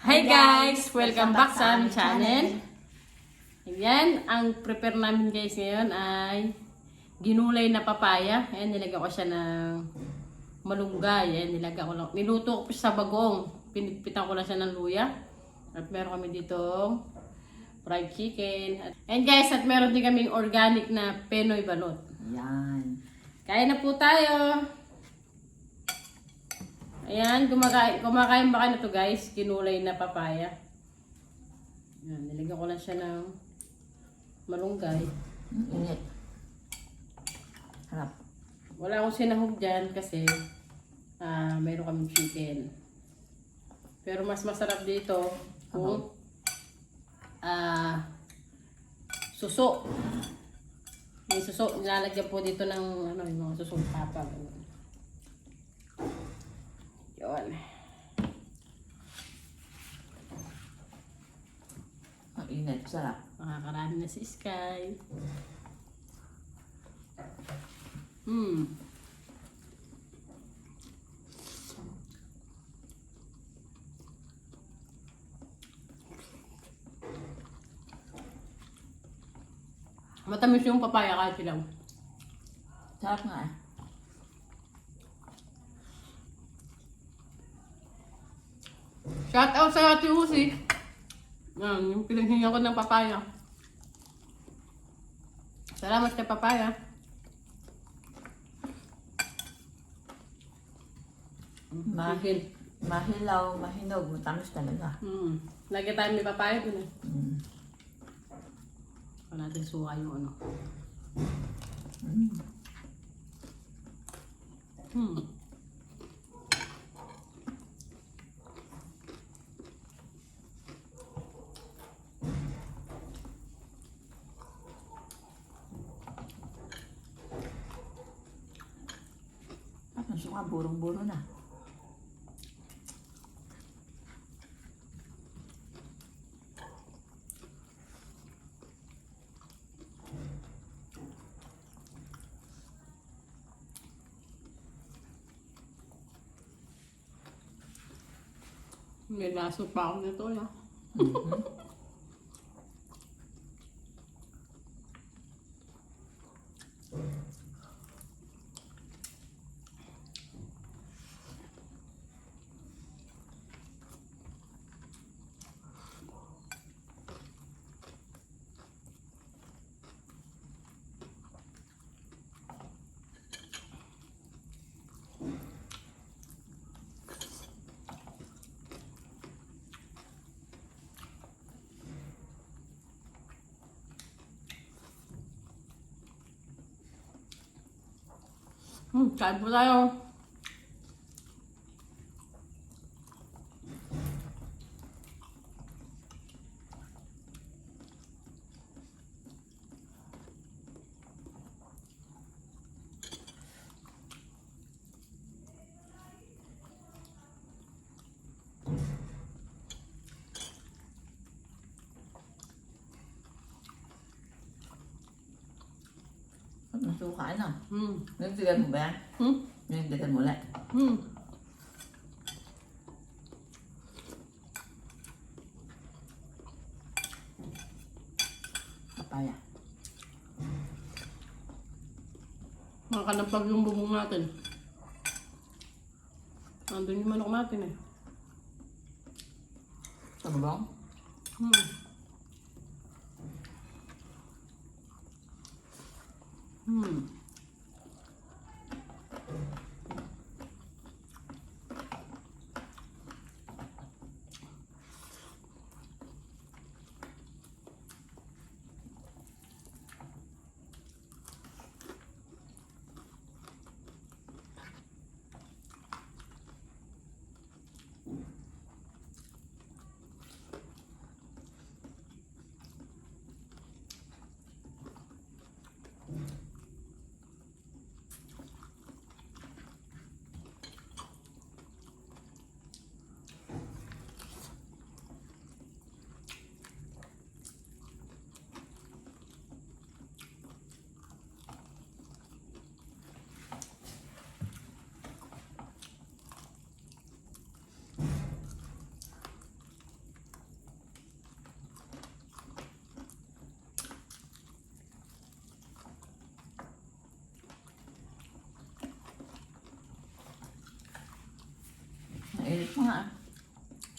Hi guys! Welcome back sa aming channel. Ayan, ang prepare namin guys ngayon ay ginulay na papaya. Ayan, nilagyan ko siya ng malunggay. Ayan, nilagyan ko lang. Niluto ko sa bagong. Pinitpitan ko lang siya ng luya. At meron kami dito fried chicken. And guys, at meron din kaming organic na Penoy balot. Yan. Kain na po tayo! Ayan, kumakain ba kayo na to guys? Kinulay na papaya. Ayan, nilagyan ko lang siya ng malunggay. Init. Harap. Wala akong sinahog dyan kasi mayroon kaming chicken. Pero mas masarap dito kung suso. May suso, nilalagyan po dito ng yung mga susong papa. Yun. Ang init. Sarap. Makakarami na si Sky. Matamis yung papaya kahit silang. Sarap nga eh. Shout out sa Ate Uzi. Yan, yung pinaghingan ko ng papaya. Salamat sa papaya. Mahilaw, mahinog, matamis talaga. Lagi tayo may papaya dun eh. Mm. Wala natin suka yung ano. Ang suka, burong-buro na. May laso pa ako nito ya. Kain po tayo. Ang suka na. Nagtigan mo ba yan? Nagtigan mo ulit. Papaya. Makakalampag yung bubong natin. Nandun yung manok natin eh. Sa bubong?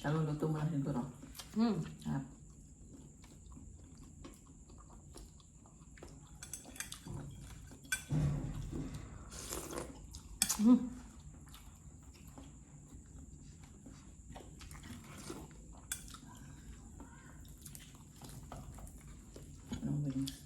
Kaluluto mo lang siguro. Hmm. Sarap. Hmm. Anong wings?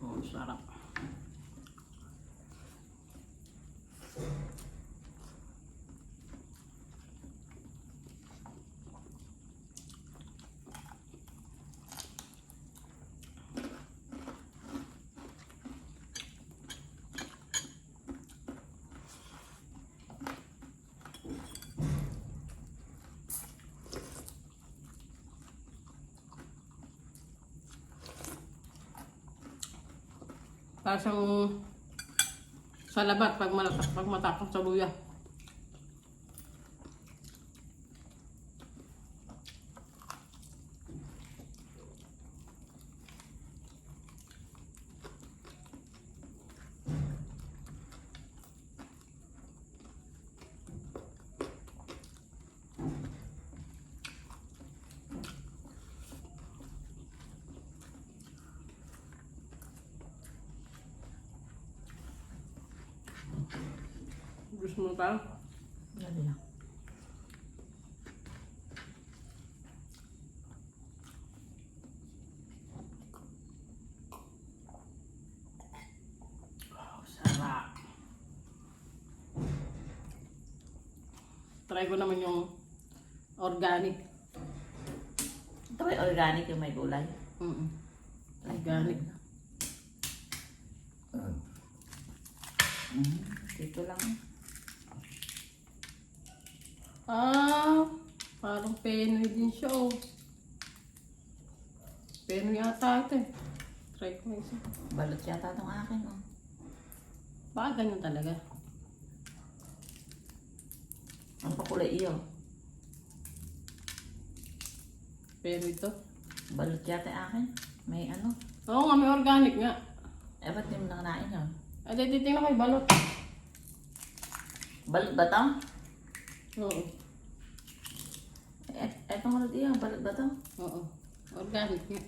Oh, sarap. Para siyang salabat pag matapos sa luya. Gusto mo pa? Dali lang. Oh, sarap. Try ko naman yung organic. Ito ba yung organic yung may gulay? Mm-mm. Organic. Dito lang. Ah, parang Penoy din siya oh. Penoy yata ito eh. Try ko isa. Balot yata itong akin. Oh. Baka ganyan talaga. Ano pa kulay iyo? Pero ito. Balot yata yung akin. May ano? Oo nga, may organic nga. Eh, ba't di mo nakanain yun? At titingnan ko yung balot. Balot ba ito? Oo. Etong balot iyo. Balot ba ito? Oo. Organic nga.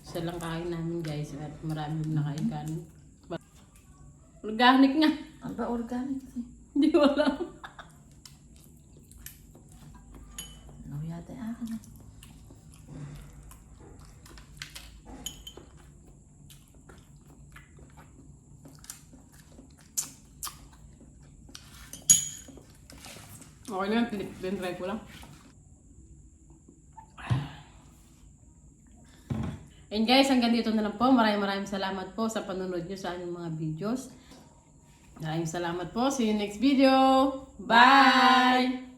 Isa lang kain namin guys at marami nakain kanin. Organic nga. Ano ba organic? Hindi ko alam. Ano yata yung akin? Okay na yan, try ko lang. And guys, hanggang dito na lang po. Maraming salamat po sa panonood nyo sa aming mga videos. Maraming salamat po. See you next video. Bye!